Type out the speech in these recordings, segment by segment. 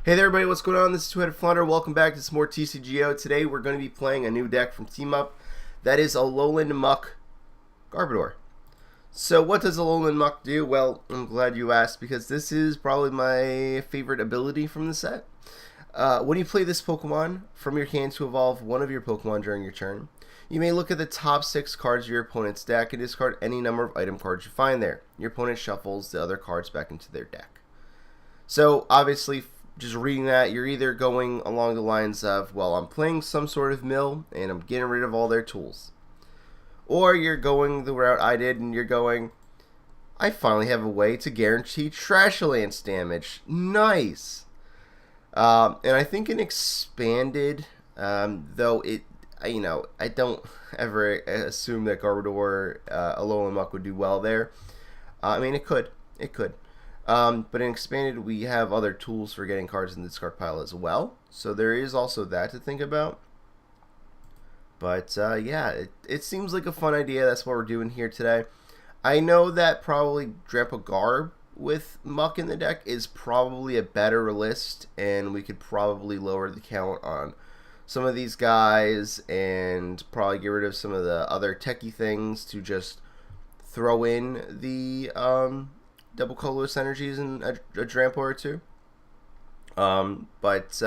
Hey there everybody, what's going on? This is TwoHeadedFlounder. Welcome back to some more TCGO. Today we're going to be playing a new deck from Team Up. That is Alolan Muk Garbodor. So what does Alolan Muk do? Well, I'm glad you asked because this is probably my favorite ability from the set. When you play this Pokemon from your hand to evolve one of your Pokemon during your turn, you may look at the top 6 cards of your opponent's deck and discard any number of item cards you find there. Your opponent shuffles the other cards back into their deck. So obviously, just reading that, you're either going along the lines of, well, I'm playing some sort of mill and I'm getting rid of all their tools. Or you're going the route I did and you're going, I finally have a way to guarantee Trash Lance damage. Nice! And I think an expanded, though I don't ever assume that Garbodor, Alolan Muk would do well there. I mean, it could. But in expanded, we have other tools for getting cards in the discard pile as well. So there is also that to think about. But yeah, it seems like a fun idea. That's what we're doing here today. I know that probably Grandpa Garb with Muk in the deck is probably a better list, and we could probably lower the count on some of these guys and probably get rid of some of the other techie things to just throw in the double colorless energies in a Drampo or two. But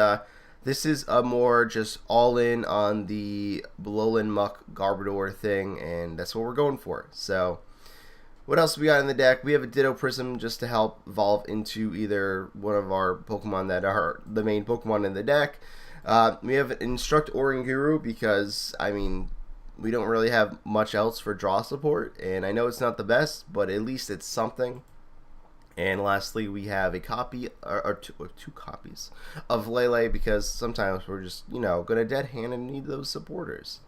this is a more just all in on the Alolan Muk Garbodor thing, and that's what we're going for. So what else we got in the deck? We have a Ditto Prism just to help evolve into either one of our Pokemon that are the main Pokemon in the deck. We have Instruct Oranguru because, I mean, we don't really have much else for draw support, and I know it's not the best, but at least it's something. And lastly, we have a copy, or two copies of Lele because sometimes we're just, going to dead hand and need those supporters.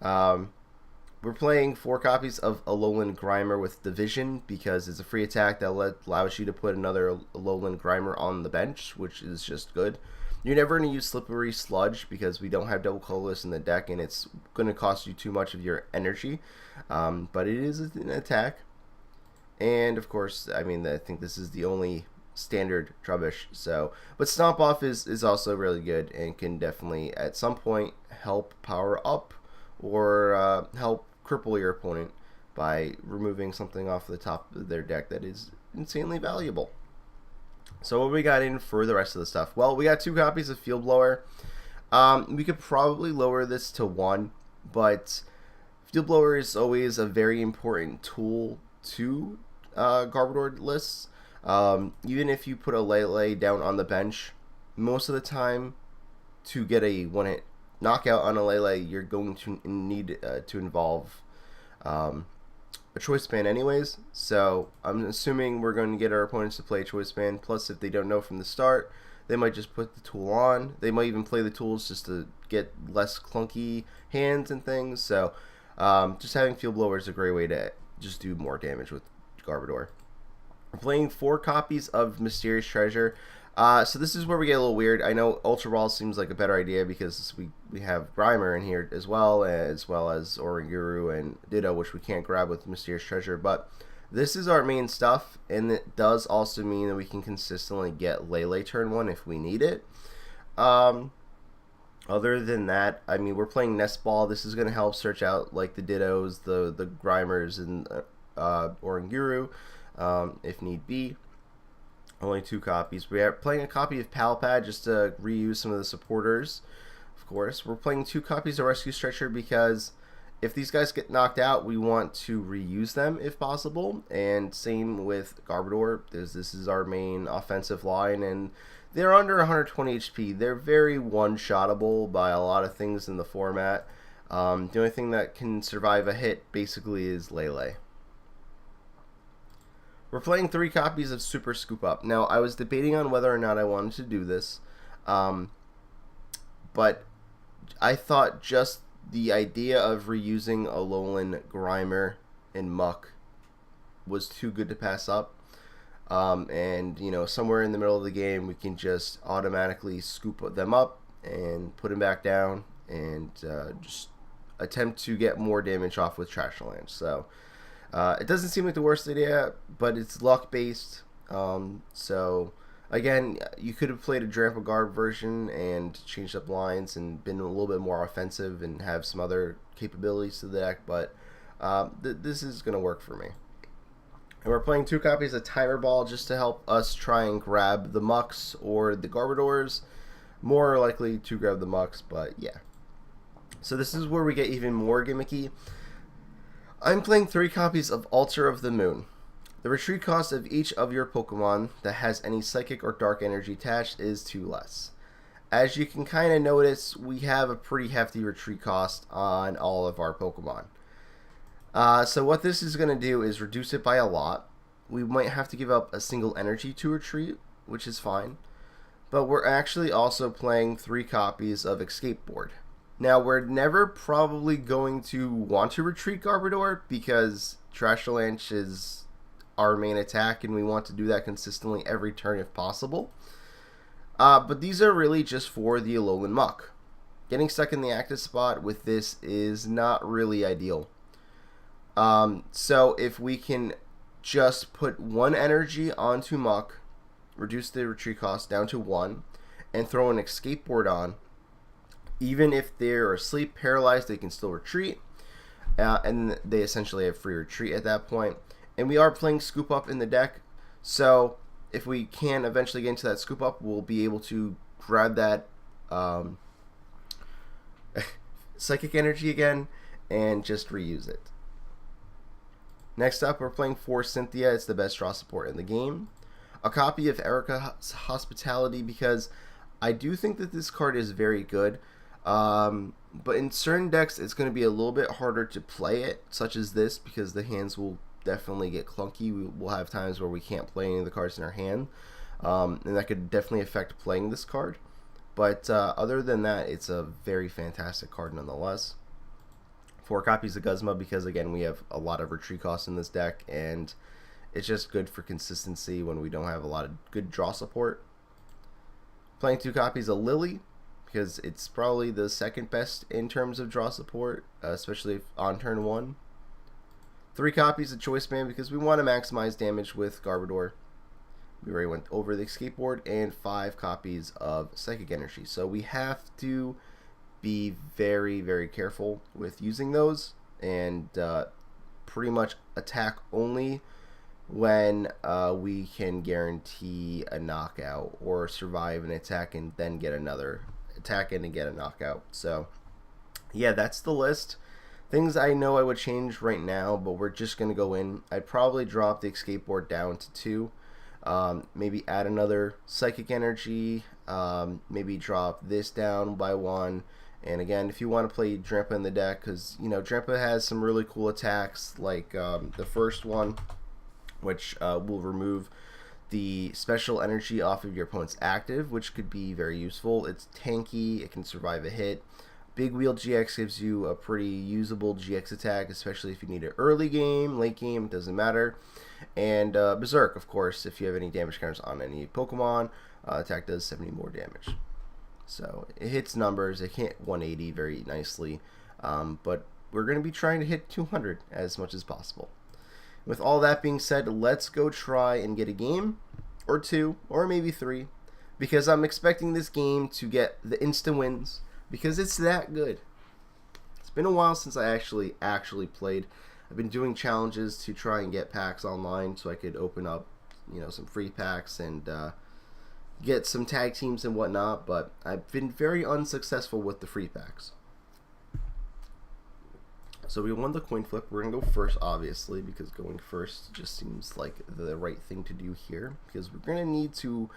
We're playing 4 copies of Alolan Grimer with Division because it's a free attack that allows you to put another Alolan Grimer on the bench, which is just good. You're never going to use Slippery Sludge because we don't have double colorless in the deck and it's going to cost you too much of your energy. But it is an attack. And of course, I mean, I think this is the only standard Trubbish. But Stomp Off is also really good and can definitely at some point help power up or help cripple your opponent by removing something off the top of their deck that is insanely valuable. So what we got in for the rest of the stuff? Well, we got 2 copies of Field Blower. We could probably lower this to 1, but Field Blower is always a very important tool to Garbodor lists. Even if you put a Lele down on the bench, most of the time to get a one-hit knockout on a Lele, you're going to need to involve a Choice Band anyways. So I'm assuming we're going to get our opponents to play Choice Band. Plus, if they don't know from the start, they might just put the tool on. They might even play the tools just to get less clunky hands and things. So just having Field Blower is a great way to just do more damage with Garbodor. We're playing 4 copies of Mysterious Treasure. So this is where we get a little weird. I know Ultra Ball seems like a better idea because we have Grimer in here as well as Oranguru and Ditto, which we can't grab with Mysterious Treasure. But this is our main stuff, and it does also mean that we can consistently get Lele turn 1 if we need it. Other than that, I mean, we're playing Nest Ball. This is going to help search out like the Dittos, the Grimers, and Oranguru if need be. Only 2 copies. We are playing a copy of Palpad just to reuse some of the supporters, of course. We're playing 2 copies of Rescue Stretcher because if these guys get knocked out, we want to reuse them if possible. And same with Garbodor. This is our main offensive line, and they're under 120 HP. They're very one-shottable by a lot of things in the format. The only thing that can survive a hit basically is Lele. We're playing 3 copies of Super Scoop Up. Now, I was debating on whether or not I wanted to do this, but I thought just the idea of reusing Alolan Grimer and Muk was too good to pass up. And, somewhere in the middle of the game, we can just automatically scoop them up and put them back down and just attempt to get more damage off with Trash Lance. So it doesn't seem like the worst idea, but it's luck based. So Again, you could have played a Drampa Guard version and changed up lines and been a little bit more offensive and have some other capabilities to the deck, but this is going to work for me. And we're playing 2 copies of Timer Ball just to help us try and grab the Muks or the Garbodors. More likely to grab the Muks, but yeah. So this is where we get even more gimmicky. I'm playing 3 copies of Altar of the Moon. The retreat cost of each of your Pokemon that has any Psychic or Dark Energy attached is 2 less. As you can kind of notice, we have a pretty hefty retreat cost on all of our Pokemon. So what this is going to do is reduce it by a lot. We might have to give up a single energy to retreat, which is fine. But we're actually also playing 3 copies of Escape Board. Now, we're never probably going to want to retreat Garbodor because Trash Avalanche is our main attack and we want to do that consistently every turn if possible. But these are really just for the Alolan Muk. Getting stuck in the active spot with this is not really ideal. So if we can just put 1 energy onto Muk, reduce the retreat cost down to 1, and throw an Escape Board on, even if they're asleep, paralyzed, they can still retreat, and they essentially have free retreat at that point. And we are playing Scoop Up in the deck, so if we can eventually get into that Scoop Up, we'll be able to grab that Psychic Energy again and just reuse it. Next up, we're playing for Cynthia. It's the best draw support in the game. A copy of Erica's Hospitality, because I do think that this card is very good. But in certain decks, it's going to be a little bit harder to play it, such as this, because the hands will definitely get clunky. We'll have times where we can't play any of the cards in our hand, and that could definitely affect playing this card. But other than that, it's a very fantastic card nonetheless. 4 copies of Guzma, because again, we have a lot of retreat costs in this deck, and it's just good for consistency when we don't have a lot of good draw support. Playing 2 copies of Lily, because it's probably the second best in terms of draw support, especially on turn 1. 3 copies of Choice Band, because we want to maximize damage with Garbodor. We already went over the Escape Board, and 5 copies of Psychic Energy. So we have to be very, very careful with using those, and pretty much attack only when we can guarantee a knockout, or survive an attack and then get another attack in and get a knockout. So yeah, that's the list. Things I know I would change right now, but we're just going to go in. I'd probably drop the Escape Board down to 2. Maybe add another Psychic Energy. Maybe drop this down by 1. And again, if you want to play Drampa in the deck, because you know Drampa has some really cool attacks, like the first one, which will remove the special energy off of your opponent's active, which could be very useful. It's tanky, it can survive a hit. Big Wheel GX gives you a pretty usable GX attack, especially if you need it early game, late game, it doesn't matter. And Berserk, of course, if you have any damage counters on any Pokemon, attack does 70 more damage. So it hits numbers, it hit 180 very nicely, but we're going to be trying to hit 200 as much as possible. With all that being said, let's go try and get a game, or 2, or maybe 3, because I'm expecting this game to get the insta wins, because it's that good. It's been a while since I actually played. I've been doing challenges to try and get packs online so I could open up, you know, some free packs and get some tag teams and whatnot, but I've been very unsuccessful with the free packs. So we won the coin flip. We're going to go first, obviously, because going first just seems like the right thing to do here, because we're going to need to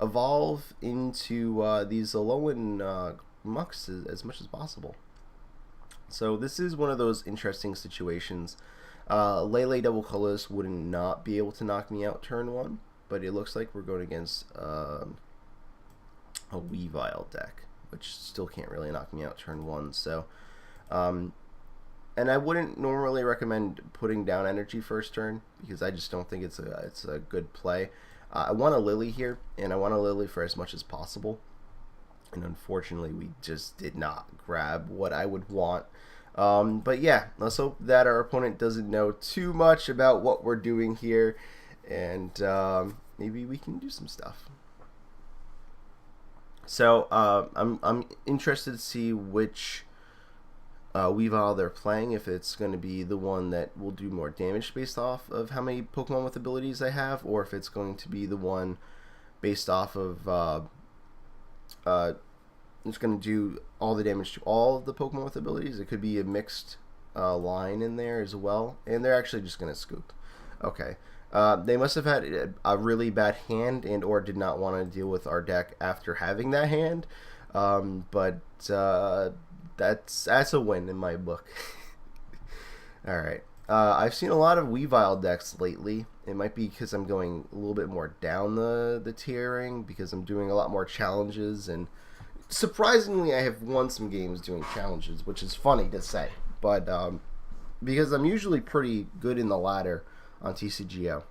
evolve into these Alolan Muks as much as possible. So this is one of those interesting situations. Lele Double Colorless would not be able to knock me out turn 1, but it looks like we're going against a Weavile deck, which still can't really knock me out turn 1. So, and I wouldn't normally recommend putting down energy first turn, because I just don't think it's a good play. I want a Lily here, and I want a Lily for as much as possible. And unfortunately, we just did not grab what I would want. But yeah, let's hope that our opponent doesn't know too much about what we're doing here. And maybe we can do some stuff. So I'm interested to see which Weavile they're playing, if it's going to be the one that will do more damage based off of how many Pokemon with abilities I have, or if it's going to be the one based off of it's going to do all the damage to all of the Pokemon with abilities. It could be a mixed line in there as well, and they're actually just going to scoop. Okay. They must have had a really bad hand and or did not want to deal with our deck after having that hand, but that's a win in my book. Alright. I've seen a lot of Weavile decks lately. It might be because I'm going a little bit more down the tiering, because I'm doing a lot more challenges, and surprisingly I have won some games doing challenges, which is funny to say, but because I'm usually pretty good in the ladder on TCGO.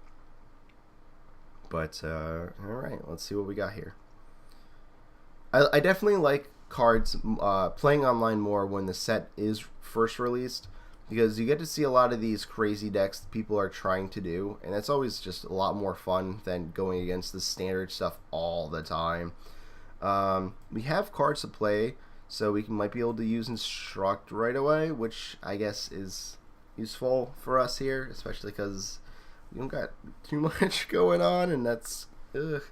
But alright, let's see what we got here. I definitely like cards playing online more when the set is first released, because you get to see a lot of these crazy decks that people are trying to do, and it's always just a lot more fun than going against the standard stuff all the time. We have cards to play, so we might be able to use Instruct right away, which I guess is useful for us here, especially because we don't got too much going on, and that's ugh.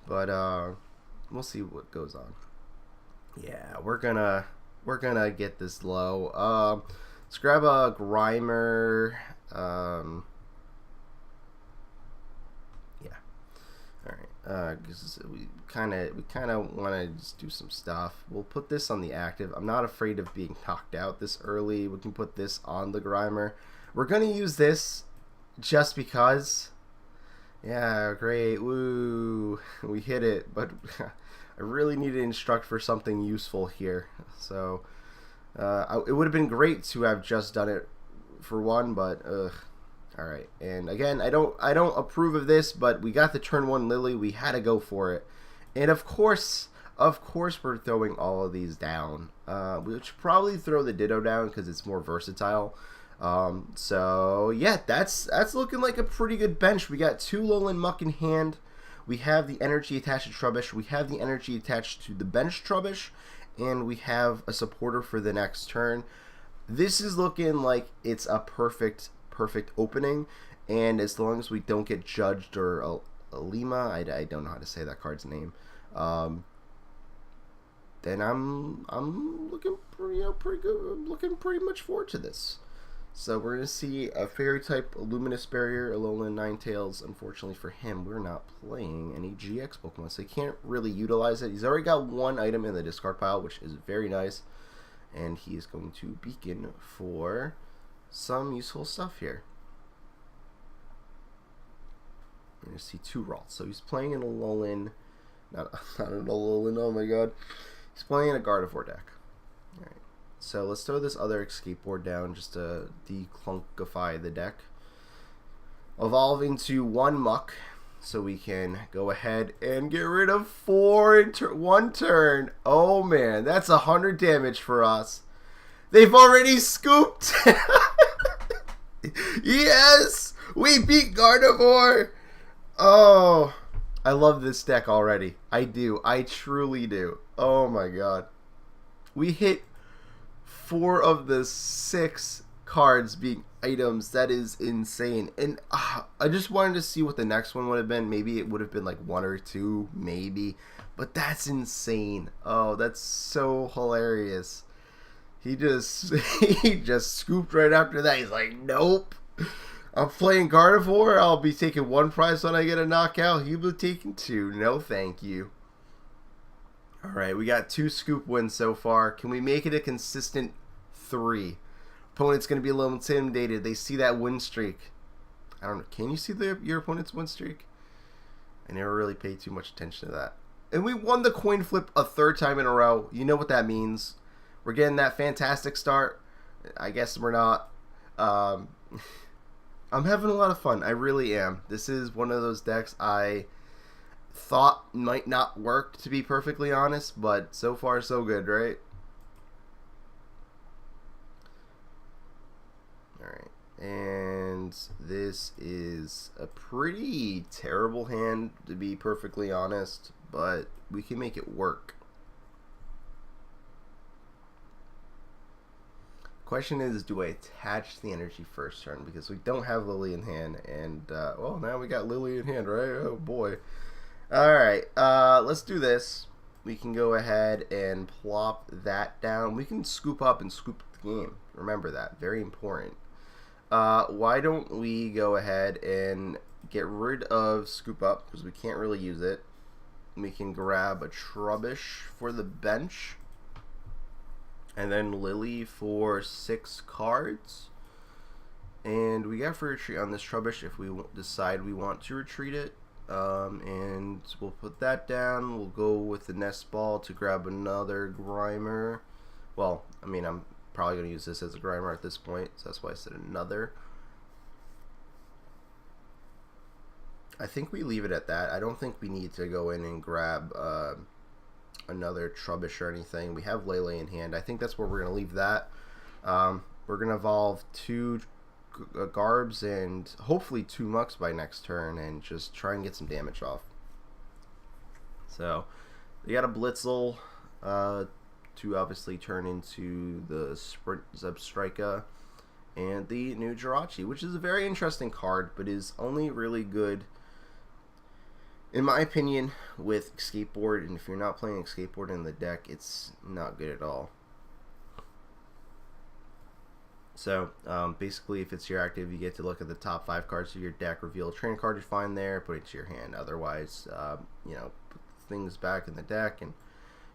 But we'll see what goes on. Yeah, we're gonna get this low. Let's grab a Grimer. Yeah. All right. Because we kind of want to just do some stuff. We'll put this on the active. I'm not afraid of being knocked out this early. We can put this on the Grimer. We're gonna use this just because. Yeah, great. Woo. We hit it, but I really need to instruct for something useful here. So it would have been great to have just done it for one, but ugh. All right. And again, I don't approve of this, but we got the turn 1 Lily. We had to go for it. And of course we're throwing all of these down. We should probably throw the Ditto down because it's more versatile. So yeah, that's looking like a pretty good bench. We got 2 Alolan Muk in hand. We have the energy attached to Trubbish. We have the energy attached to the bench Trubbish, and we have a supporter for the next turn. This is looking like it's a perfect opening, and as long as we don't get judged or Alima, I don't know how to say that card's name, then I'm looking pretty good. I'm looking pretty much forward to this. So we're going to see a Fairy type Luminous Barrier, Alolan Ninetales. Unfortunately for him, we're not playing any GX Pokemon, so he can't really utilize it. He's already got 1 item in the discard pile, which is very nice. And he is going to beacon for some useful stuff here. We're going to see 2 Ralts. So he's playing an Alolan, not an Alolan, oh my god. He's playing a Gardevoir deck. Alright. So let's throw this other escape board down just to declunkify the deck. Evolving to 1 Muck, so we can go ahead and get rid of 4 in 1 turn. Oh man, that's 100 damage for us. They've already scooped. Yes, we beat Gardevoir. Oh, I love this deck already. I do. I truly do. Oh my god. We hit 4 of the 6 cards being items. That is insane. And I just wanted to see what the next one would have been. Maybe it would have been like 1 or 2, maybe. But that's insane. Oh, that's so hilarious. He just scooped right after that. He's like, nope. I'm playing Gardevoir. I'll be taking 1 prize when I get a knockout. He'll be taking 2. No, thank you. Alright, we got 2 scoop wins so far. Can we make it a consistent 3? Opponent's going to be a little intimidated. They see that win streak. I don't know. Can you see your opponent's win streak? I never really paid too much attention to that. And we won the coin flip a 3rd time in a row. You know what that means. We're getting that fantastic start. I guess we're not. I'm having a lot of fun. I really am. This is one of those decks I thought might not work, to be perfectly honest, but so far so good, right? Alright, and and this is a pretty terrible hand, to be perfectly honest, but we can make it work. Question is, do I attach the energy first turn? Because we don't have Lily in hand, and well, now we got Lily in hand, right? Oh boy. Alright, let's do this. We can go ahead and plop that down. We can scoop up and scoop the game. Remember that, very important. Why don't we go ahead and get rid of scoop up, because we can't really use it. We can grab a Trubbish for the bench, and then Lily for 6 cards. And we got free retreat on this Trubbish if we decide we want to retreat it. And we'll put that down. We'll go with the Nest Ball to grab another Grimer. Well, I mean, I'm probably going to use this as a Grimer at this point, so that's why I said another. I think we leave it at that. I don't think we need to go in and grab another Trubbish or anything. We have Lele in hand. I think that's where we're going to leave that. We're going to evolve 2 Garbs and hopefully 2 Mucks by next turn and just try and get some damage off. So we got a Blitzel to obviously turn into the Sprint Zebstrika and the new Jirachi, which is a very interesting card, but is only really good, in my opinion, with Skateboard. And if you're not playing Skateboard in the deck, it's not good at all. So basically, if it's your active, you get to look at the top 5 cards of your deck, reveal a train card you find there, put it to your hand. Otherwise, you know, put things back in the deck, and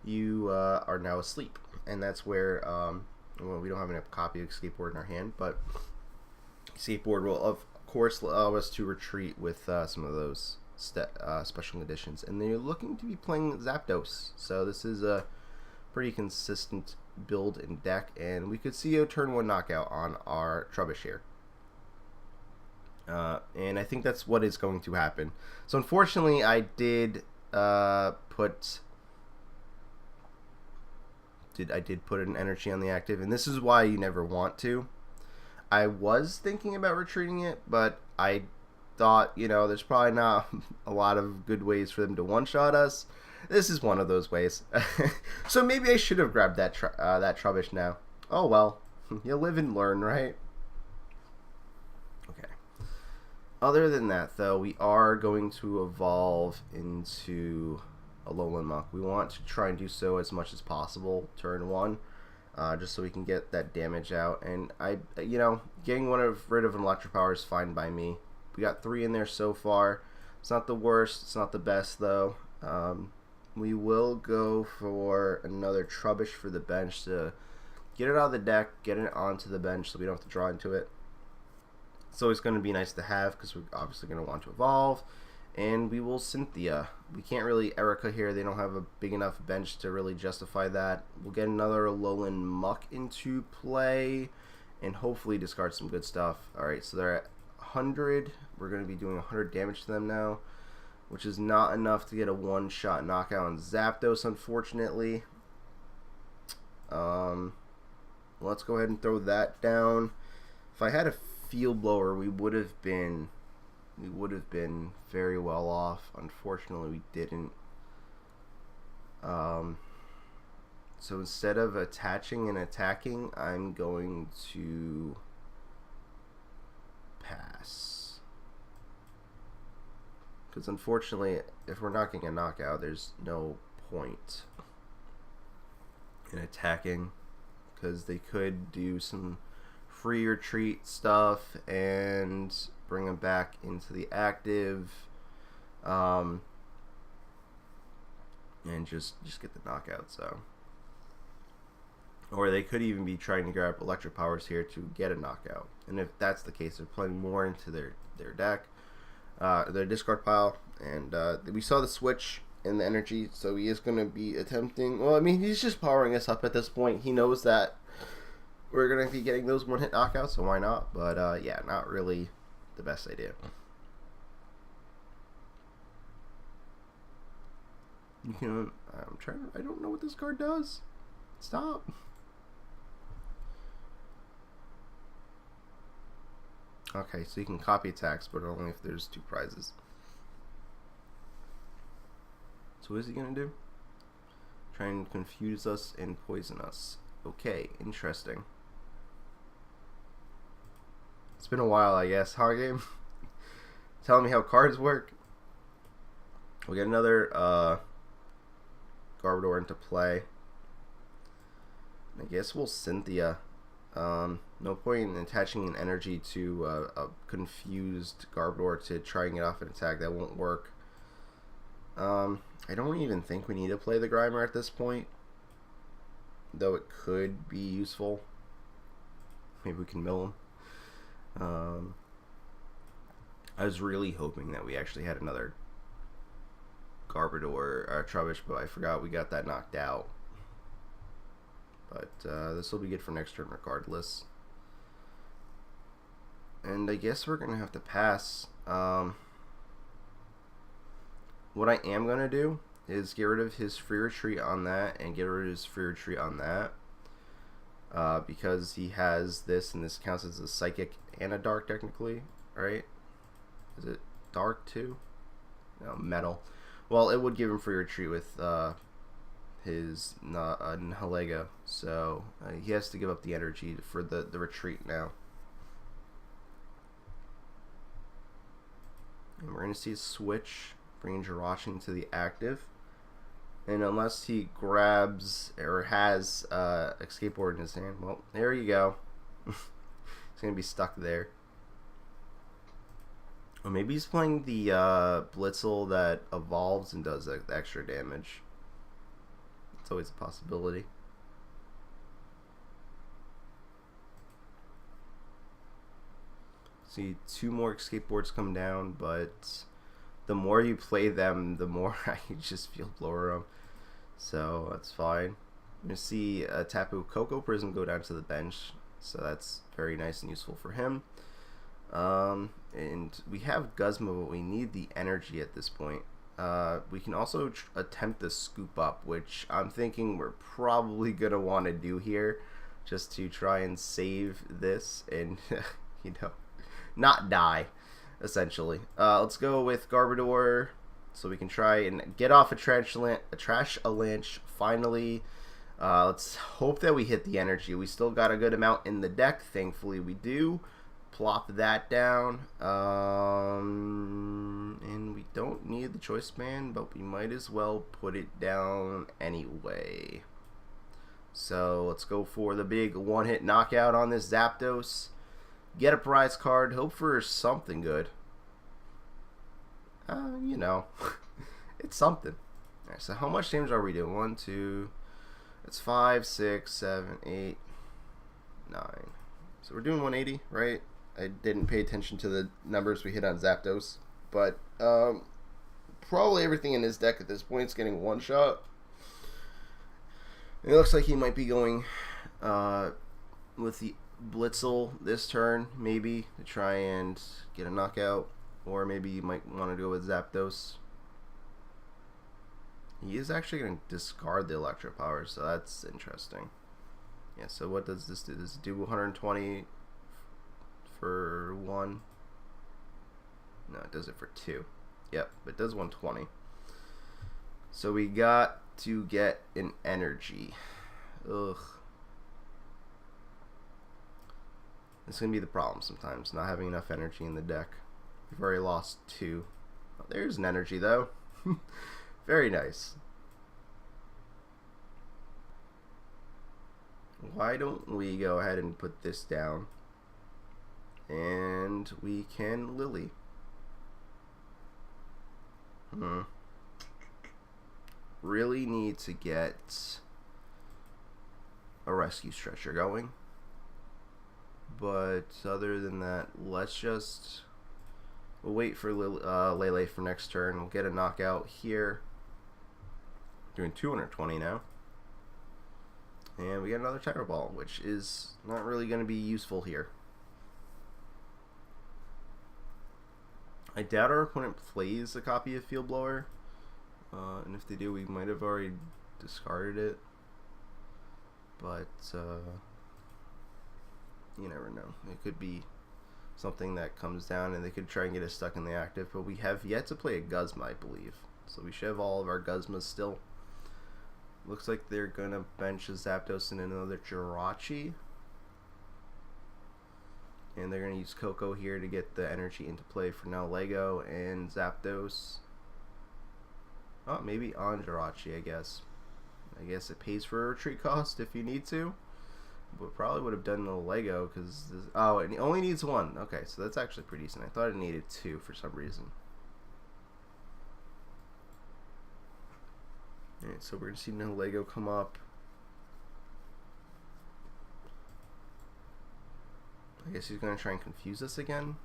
you are now asleep. And that's where, well, we don't have a copy of Skateboard in our hand, but Skateboard will, of course, allow us to retreat with some of those special editions. And they're looking to be playing Zapdos, so this is a pretty consistent build and deck, and we could see a turn 1 knockout on our Trubbish here. And I think that's what is going to happen. So unfortunately, I did put an energy on the active, and this is why you never want to. I was thinking about retreating it, but I thought, you know, there's probably not a lot of good ways for them to one-shot us. This is one of those ways. So maybe I should have grabbed that Trubbish now. Oh well, you live and learn, right? Okay. Other than that, though, we are going to evolve into Alolan Muk. We want to try and do so as much as possible turn 1, just so we can get that damage out. And you know, getting rid of an Electric Power is fine by me. We got 3 in there so far. It's not the worst. It's not the best, though. We will go for another Trubbish for the bench to get it out of the deck, get it onto the bench so we don't have to draw into it. It's always going to be nice to have because we're obviously going to want to evolve. And we will Cynthia. We can't really Erica here. They don't have a big enough bench to really justify that. We'll get another Alolan Muk into play and hopefully discard some good stuff. Alright, so they're at 100. We're going to be doing 100 damage to them now, which is not enough to get a one-shot knockout on Zapdos, unfortunately. Let's go ahead and throw that down. If I had a Field Blower, we would have been very well off. Unfortunately, we didn't. So instead of attaching and attacking, I'm going to pass. Because unfortunately, if we're not getting a knockout, there's no point in attacking. Because they could do some free retreat stuff and bring them back into the active, and just get the knockout. So, or they could even be trying to grab Electric Powers here to get a knockout. And if that's the case, they're playing more into their deck, their discard pile. And we saw the switch in the energy, so he is going to be attempting. Well, I mean, he's just powering us up at this point. He knows that we're going to be getting those one-hit knockouts, so why not? But yeah, not really the best idea. You can. I don't know what this card does. Stop. Okay, so you can copy attacks, but only if there's 2 prizes. So what is he gonna do? Try and confuse us and poison us. Okay, interesting. It's been a while, I guess, huh, game? Telling me how cards work. We'll get another Garbodor into play. I guess we'll Cynthia. No point in attaching an energy to a confused Garbodor to try and get off an attack. That won't work. I don't even think we need to play the Grimer at this point, though it could be useful. Maybe we can mill him. I was really hoping that we actually had another Garbodor or Trubbish, but I forgot we got that knocked out. But this will be good for next turn regardless. And I guess we're going to have to pass. What I am going to do is get rid of his free retreat on that and get rid of his free retreat on that. Because he has this, and this counts as a psychic and a dark technically, right? Is it dark too? No, metal. Well, it would give him free retreat with his Nihilego, so he has to give up the energy for the retreat now. And we're going to see a switch, bringing Jirachi into the active. And unless he grabs or has a skateboard in his hand, well, there you go. He's going to be stuck there. Or maybe he's playing the Blitzel that evolves and does extra damage. It's always a possibility. See 2 more skateboards come down, but the more you play them, the more I just feel blower them. So that's fine. I'm going to see a Tapu Koko Prism go down to the bench, so that's very nice and useful for him. And we have Guzma, but we need the energy at this point. We can also attempt the scoop up, which I'm thinking we're probably going to want to do here just to try and save this and, you know, not die, essentially. Let's go with Garbodor so we can try and get off a trash avalanche finally. Let's hope that we hit the energy. We still got a good amount in the deck. Thankfully we do. Plop that down. And we don't need the choice band, but we might as well put it down anyway. So let's go for the big one-hit knockout on this Zapdos. Get a prize card. Hope for something good. You know, it's something. Alright, so how much damage are we doing? 1, 2, it's 5, 6, 7, 8, 9. So we're doing 180, right? I didn't pay attention to the numbers we hit on Zapdos, but probably everything in his deck at this point is getting one shot. It looks like he might be going with the Blitzel this turn, maybe, to try and get a knockout. Or maybe you might want to go with Zapdos. He is actually going to discard the Electro Power, so that's interesting. Yeah, so what does this do? Does it do 120 for 1? No, it does it for 2. Yep, it does 120. So we got to get an energy. Ugh. This is going to be the problem sometimes, not having enough energy in the deck. We've already lost 2. Oh, there's an energy, though. Very nice. Why don't we go ahead and put this down? And we can Lily. Really need to get a rescue stretcher going. But other than that, let's just... We'll wait for Lele for next turn. We'll get a knockout here. Doing 220 now. And we got another Tyrant Ball, which is not really going to be useful here. I doubt our opponent plays a copy of Field Blower. And if they do, we might have already discarded it. But you never know. It could be something that comes down and they could try and get us stuck in the active, but we have yet to play a Guzma, I believe. So we should have all of our Guzmas still. Looks like they're going to bench a Zapdos and another Jirachi. And they're going to use Coco here to get the energy into play for now Lego and Zapdos. Oh, maybe on Jirachi, I guess. I guess it pays for a retreat cost if you need to. But probably would have done the Lego because... Oh, it only needs one. Okay, so that's actually pretty decent. I thought it needed two for some reason. Alright, so we're going to see no Lego come up. I guess he's going to try and confuse us again.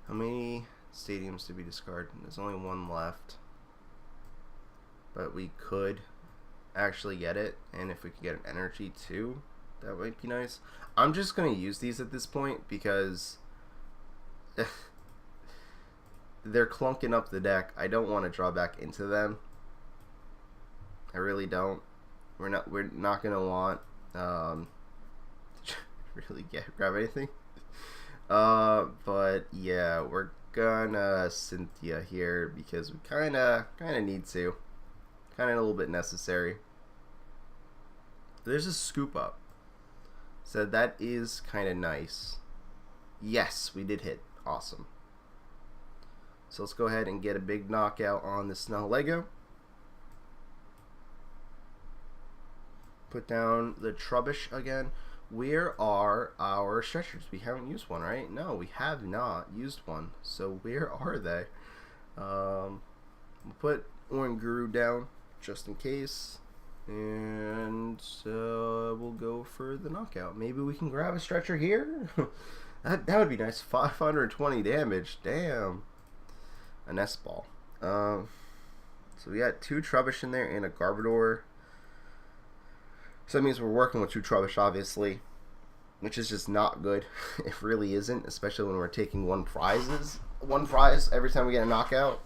How many stadiums did we discard? There's only one left. But we could actually get it, and if we could get an energy too, that might be nice. I'm just going to use these at this point because they're clunking up the deck. I don't want to draw back into them. I really don't. We're not going to want really grab anything. But yeah, we're gonna Cynthia here because we kind of need to. Kind of a little bit necessary. There's a scoop up. So that is kind of nice. Yes, we did hit. Awesome. So let's go ahead and get a big knockout on this now Lego. Put down the Trubbish again. Where are our stretchers? We haven't used one, right? No, we have not used one. So where are they? We'll put Oranguru down just in case. And we'll go for the knockout. Maybe we can grab a stretcher here? that would be nice. 520 damage. Damn. A nest ball. So we got two Trubbish in there and a Garbodor. So that means we're working with two Trubbish, obviously, which is just not good. It really isn't, especially when we're taking one prize every time we get a knockout.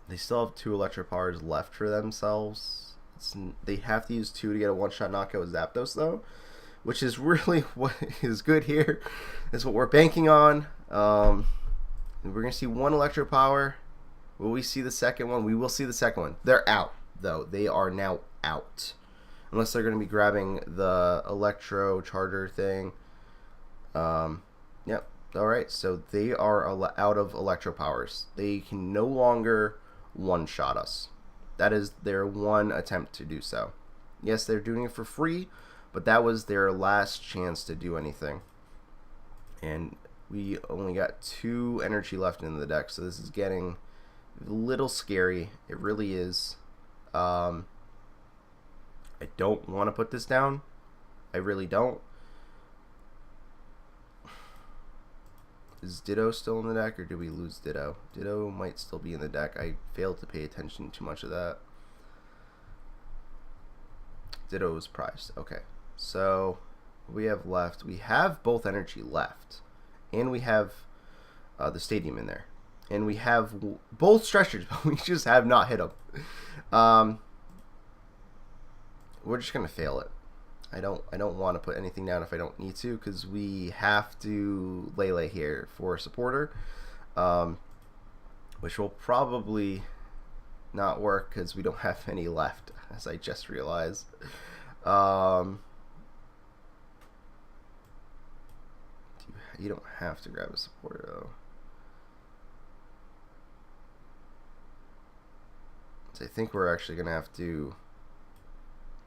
They still have two Electro Powers left for themselves. They have to use two to get a one-shot knockout with Zapdos, though, which is really what is good here. That's what we're banking on. We're going to see one Electro Power. Will we see the second one? We will see the second one. They're out, though. They are now out. Unless they're going to be grabbing the Electro Charger thing. Yep. Alright, so they are out of Electro Powers. They can no longer one-shot us. That is their one attempt to do so. Yes, they're doing it for free, but that was their last chance to do anything. And we only got two energy left in the deck, so this is getting a little scary. It really is. I don't want to put this down. I really don't. Is Ditto still in the deck, or did we lose Ditto? Ditto might still be in the deck. I failed to pay attention too much of that. Ditto was prized. Okay, so we have left. We have both energy left, and we have the stadium in there, and we have both stretchers, but we just have not hit them. We're just gonna fail it. I don't want to put anything down if I don't need to, because we have to Lele here for a supporter, which will probably not work because we don't have any left, as I just realized. You don't have to grab a supporter though. So I think we're actually gonna have to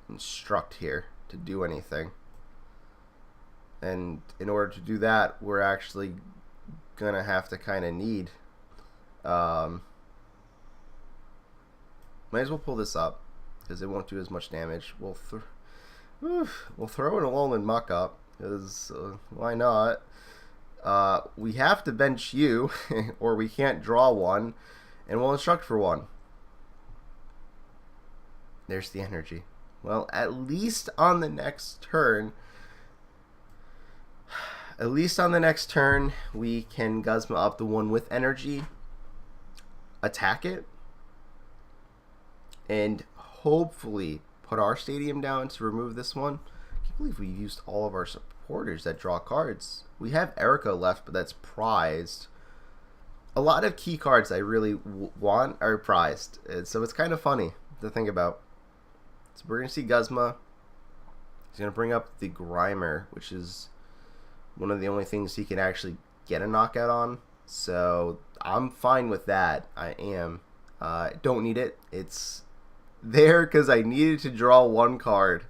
instruct here to do anything, and in order to do that, we're actually gonna have to kind of need might as well pull this up because it won't do as much damage. We'll throw an Alolan Muk up because why not? We have to bench you or we can't draw one, and we'll instruct for one. There's the energy. Well, at least on the next turn, we can Guzma up the one with energy, attack it, and hopefully put our stadium down to remove this one. I can't believe we used all of our supporters that draw cards. We have Erica left, but that's prized. A lot of key cards I really want are prized, and so it's kind of funny to think about. So we're going to see Guzma. He's going to bring up the Grimer, which is one of the only things he can actually get a knockout on. So I'm fine with that. I am. Don't need it. It's there because I needed to draw one card.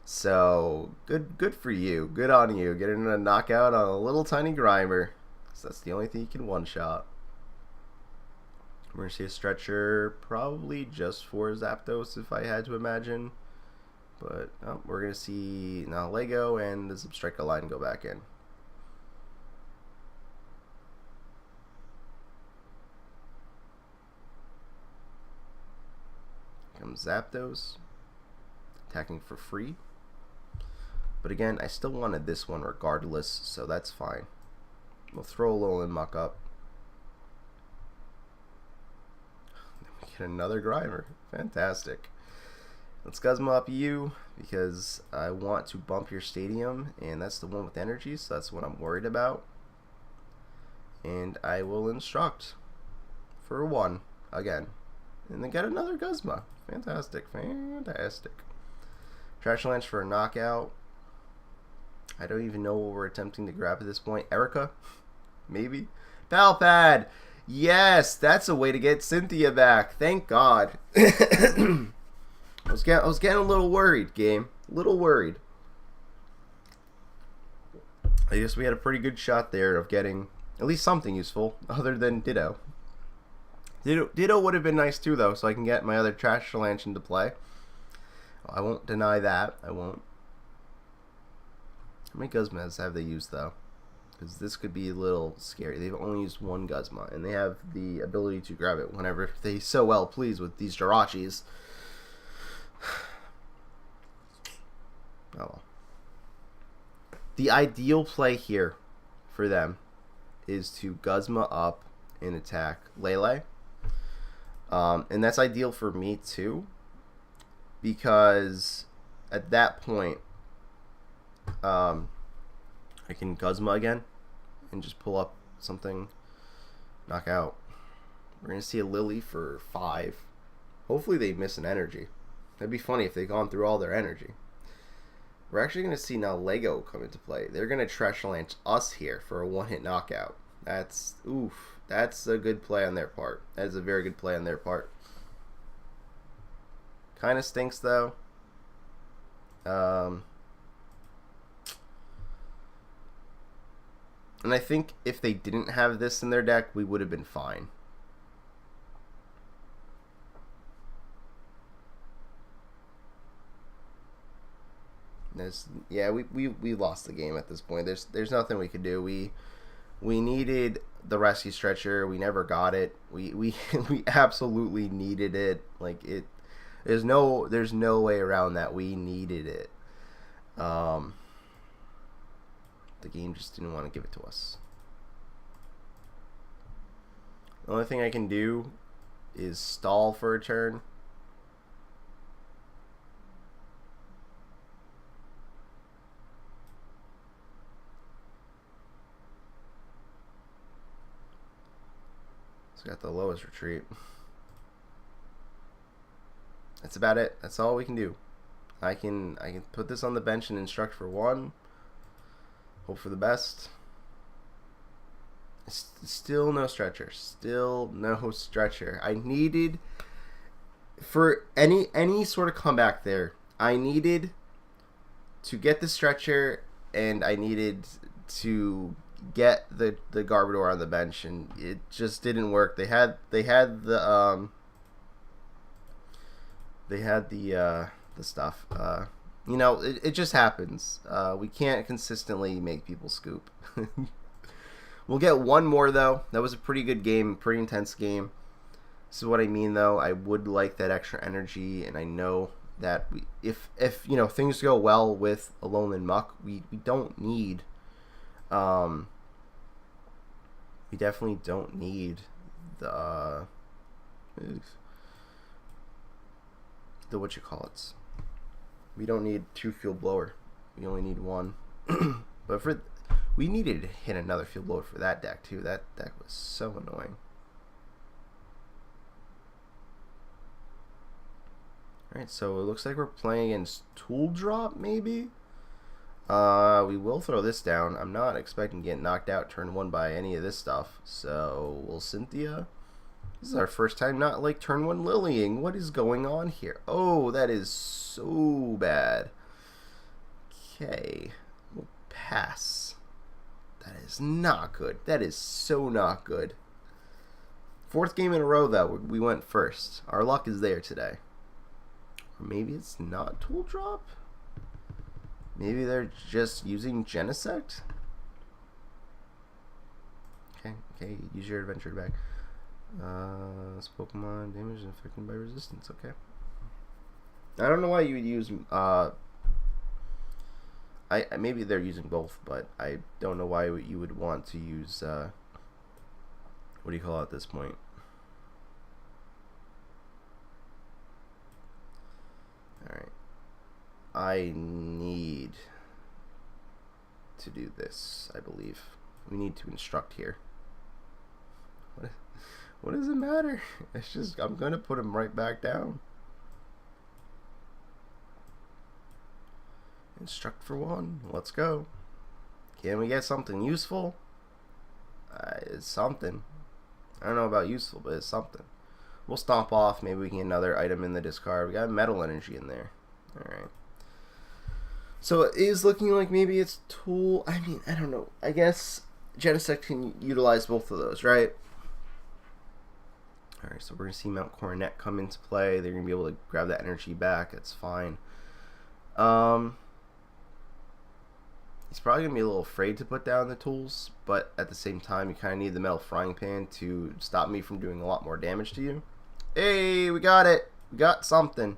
So good for you. Good on you. Getting a knockout on a little tiny Grimer. So that's the only thing you can one-shot. We're going to see a stretcher probably just for Zapdos if I had to imagine. But we're going to see now Lego and the Substrika line go back in. Comes Zapdos. Attacking for free. But again, I still wanted this one regardless, so that's fine. We'll throw Alolan Muk up. Get another Grimer. Fantastic. Let's Guzma up you because I want to bump your stadium, and that's the one with energy, so that's what I'm worried about. And I will instruct for one again. And then get another Guzma. Fantastic. Fantastic. Trash Lance for a knockout. I don't even know what we're attempting to grab at this point. Erica? Maybe? Palpad! Yes, that's a way to get Cynthia back. Thank God. I was getting a little worried, game. A little worried. I guess we had a pretty good shot there of getting at least something useful other than Ditto. Ditto would have been nice too, though, so I can get my other Trash Lance into play. I won't deny that. I won't. How many Guzmas have they used, though? Because this could be a little scary. They've only used one Guzma, and they have the ability to grab it whenever they so well please with these Jirachis. Oh well. The ideal play here for them is to Guzma up and attack Lele. And that's ideal for me too, because at that point I can Guzma again and just pull up something, knock out. We're going to see a Lily for 5. Hopefully they miss an energy. That'd be funny if they'd gone through all their energy. We're actually going to see now Lego come into play. They're going to Trash Lance us here for a one-hit knockout. That's a good play on their part. That is a very good play on their part. Kind of stinks though. And I think if they didn't have this in their deck, we would have been fine. Yeah, we lost the game at this point. There's nothing we could do. We needed the rescue stretcher. We never got it. We absolutely needed it. Like it. There's no way around that. We needed it. The game just didn't want to give it to us. The only thing I can do is stall for a turn. It's got the lowest retreat. That's about it. That's all we can do. I can put this on the bench and instruct for one. Hope for the best. Still no stretcher. Still no stretcher. I needed, for any sort of comeback there, I needed to get the stretcher, and I needed to get the Garbodor on the bench, and it just didn't work. They had the stuff. You know, it just happens. We can't consistently make people scoop. We'll get one more, though. That was a pretty good game, pretty intense game. This is what I mean, though. I would like that extra energy, and I know that if you know things go well with Alolan Muk, we don't need we definitely don't need the what you call it. We don't need 2 field blower. We only need 1. But we needed to hit another field blower for that deck too. That deck was so annoying. Alright, so it looks like we're playing against Tool Drop, maybe? We will throw this down. I'm not expecting to get knocked out turn 1 by any of this stuff. So, will Cynthia? This is our first time not like turn 1 Lilying. What is going on here? Oh, that is so bad. Okay, we'll pass. That is not good. That is so not good. 4th game in a row, though. We went first. Our luck is there today. Or maybe it's not Tool Drop? Maybe they're just using Genesect? Okay, use your adventure bag. This Pokemon damage and affected by resistance, okay. I don't know why you would use, maybe they're using both, but I don't know why you would want to use, what do you call it at this point? Alright. I need to do this, I believe. We need to instruct here. What does it matter? It's just, I'm going to put him right back down. Instruct for 1. Let's go. Can we get something useful? It's something. I don't know about useful, but it's something. We'll stomp off. Maybe we can get another item in the discard. We got metal energy in there. Alright. So it is looking like maybe it's Tool. I mean, I don't know. I guess Genesect can utilize both of those, right? Alright, so we're going to see Mount Coronet come into play. They're going to be able to grab that energy back. That's fine. He's probably going to be a little afraid to put down the tools, but at the same time, you kind of need the metal frying pan to stop me from doing a lot more damage to you. Hey, we got it. We got something.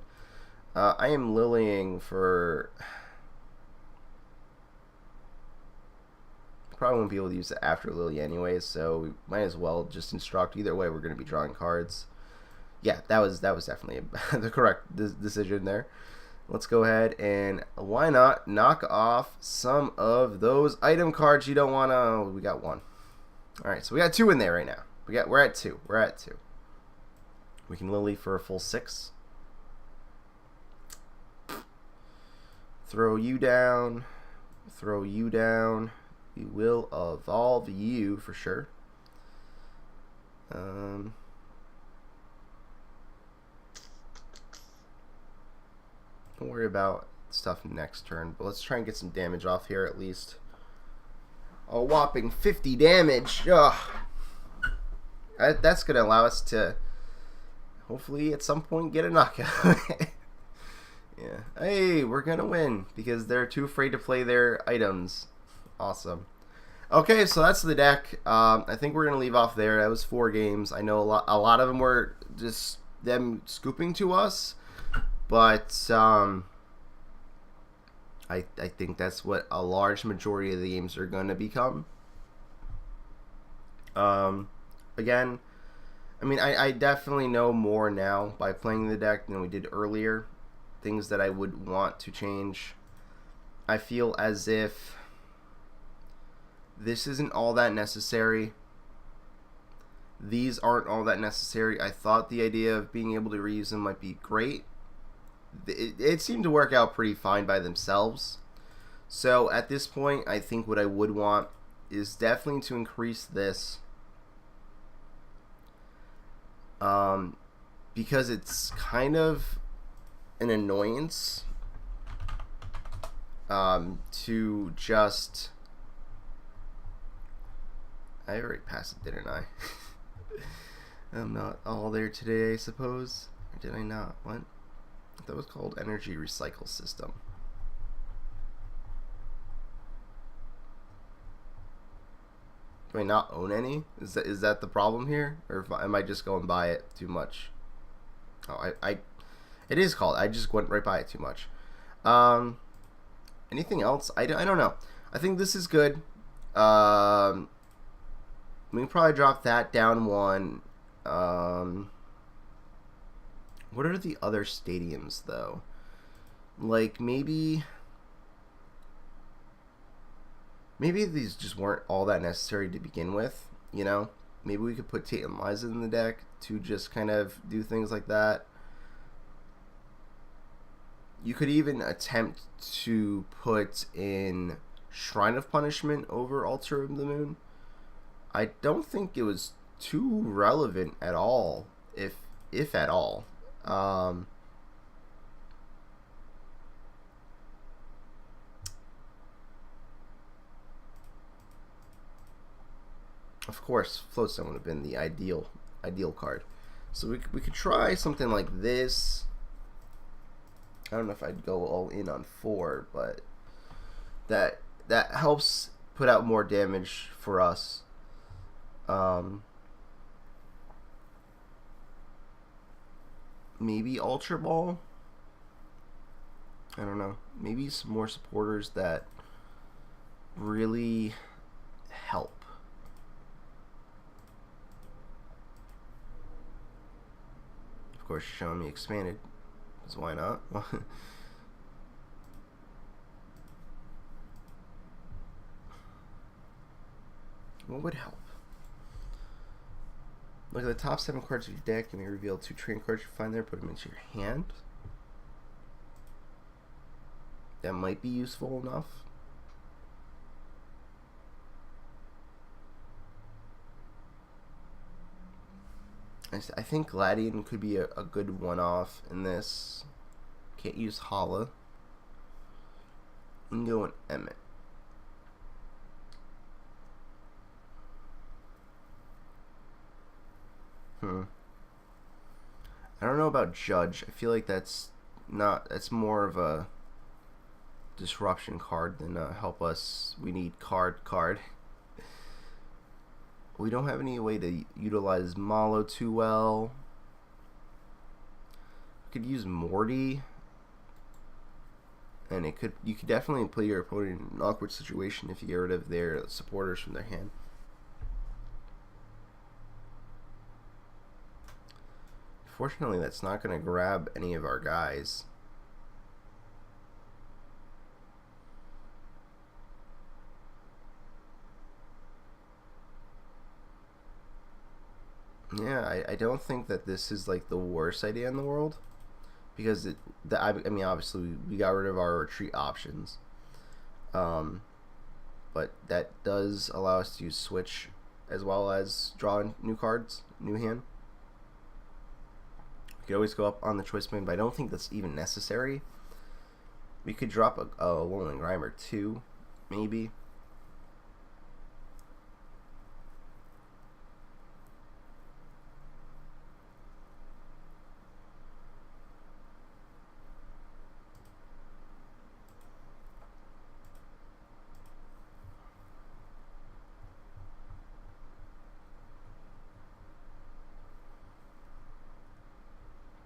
I am lilying for... Probably won't be able to use it after Lily anyways, so we might as well just instruct. Either way, we're going to be drawing cards. Yeah, that was definitely the correct decision there. Let's go ahead and why not knock off some of those item cards you don't want to. We got 1. All right, so we got 2 in there right now. We're at 2. We're at 2. We can Lily for a full 6. Throw you down. Throw you down. We will evolve you for sure. Don't worry about stuff next turn, but let's try and get some damage off here at least. A whopping 50 damage. Ugh. That's going to allow us to hopefully at some point get a knockout. Yeah. Hey, we're going to win because they're too afraid to play their items. Awesome. Okay, so that's the deck. I think we're going to leave off there. That was 4 games. I know a lot of them were just them scooping to us, but I think that's what a large majority of the games are going to become. Again, I mean, I definitely know more now by playing the deck than we did earlier. Things that I would want to change. I feel as if this isn't all that necessary. These aren't all that necessary. I thought the idea of being able to reuse them might be great. It seemed to work out pretty fine by themselves. So at this point, I think what I would want is definitely to increase this. Because it's kind of an annoyance to just... I already passed it, didn't I? I'm not all there today, I suppose. Or did I not? What? That was called Energy Recycle System. Do I not own any? Is that the problem here? Or am I just going by it too much? Oh, It is called. I just went right by it too much. Um, anything else? I don't know. I think this is good. We can probably drop that down one. What are the other stadiums though? Like maybe these just weren't all that necessary to begin with. You know, maybe we could put Tate and Liza in the deck to just kind of do things like that. You could even attempt to put in Shrine of Punishment over Altar of the Moon. I don't think it was too relevant at all, if at all. Of course, Floatstone would have been the ideal card. So we could try something like this. I don't know if I'd go all in on 4, but that helps put out more damage for us. Maybe Ultra Ball. I don't know. Maybe some more supporters that really help. Of course, showing me expanded. Because why not? What would help? Look at the top 7 cards of your deck. You may reveal 2 train cards you find there. Put them into your hand. That might be useful enough. I think Gladiator could be a good one-off in this. Can't use Hala. And go on Emmett. I don't know about Judge. I feel like that's more of a disruption card than help us. We need card. We don't have any way to utilize Malo too well. We could use Morty. And you could definitely put your opponent in an awkward situation if you get rid of their supporters from their hand. Fortunately, that's not going to grab any of our guys. Yeah, I don't think that this is like the worst idea in the world, because I mean, obviously we got rid of our retreat options, but that does allow us to use switch as well as draw new cards, new hand. We could always go up on the choice band, but I don't think that's even necessary. We could drop a Alolan Grimer too, maybe.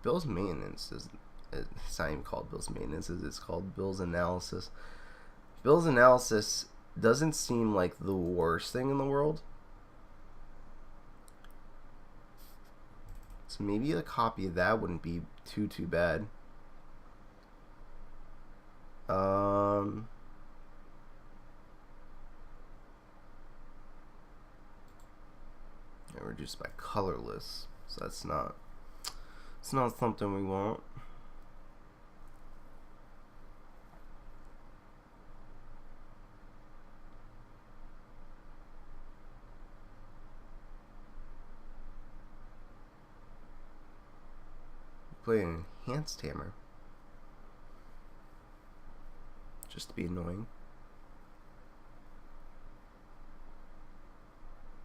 Bill's maintenance is, it's not even called Bill's maintenance, it's called Bill's analysis. Bill's analysis doesn't seem like the worst thing in the world. So maybe a copy of that wouldn't be too bad. Reduced by colorless, so it's not something we want. Play an enhanced hammer just to be annoying.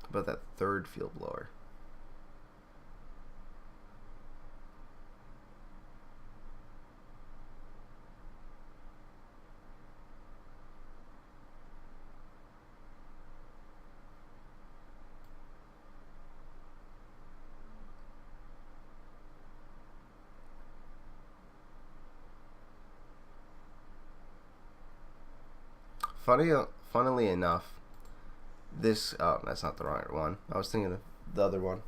How about that third field blower? Funnily enough, this that's not the right one. I was thinking of the other one.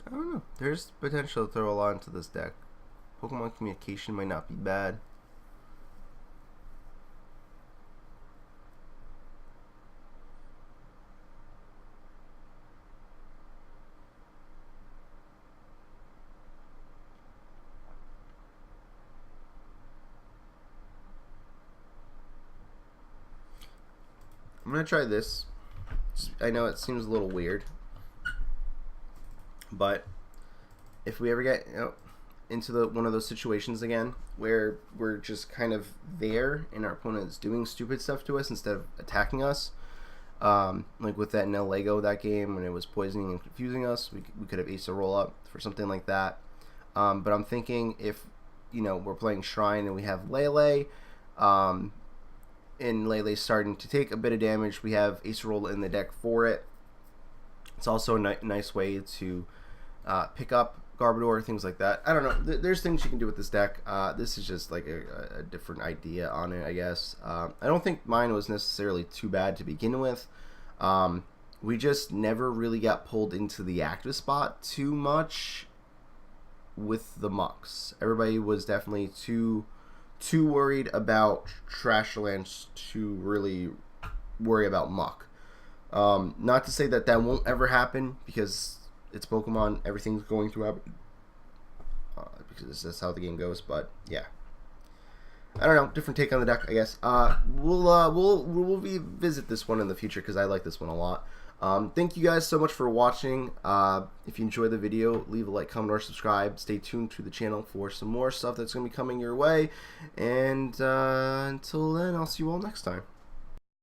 I don't know. There's potential to throw a lot into this deck. Pokemon communication might not be bad. I'm gonna try this. I know it seems a little weird, but if we ever get into one of those situations again where we're just kind of there and our opponent is doing stupid stuff to us instead of attacking us, like with that Nel Lego that game when it was poisoning and confusing us, we could have aced a roll up for something like that. But I'm thinking if we're playing Shrine and we have Lele, and Lele's starting to take a bit of damage, we have Ace Roll in the deck for it. It's also a nice way to pick up Garbodor, things like that. I don't know. There's things you can do with this deck. This is just like a different idea on it, I guess. I don't think mine was necessarily too bad to begin with. We just never really got pulled into the active spot too much with the Mucks. Everybody was definitely too worried about Trashlands to really worry about Muck. Not to say that won't ever happen, because it's Pokemon, everything's going to happen, because that's how the game goes. But yeah, I don't know, different take on the deck, I guess. We'll revisit this one in the future because I like this one a lot. Thank you guys so much for watching. If you enjoyed the video, leave a like, comment, or subscribe. Stay tuned to the channel for some more stuff that's going to be coming your way. And until then, I'll see you all next time.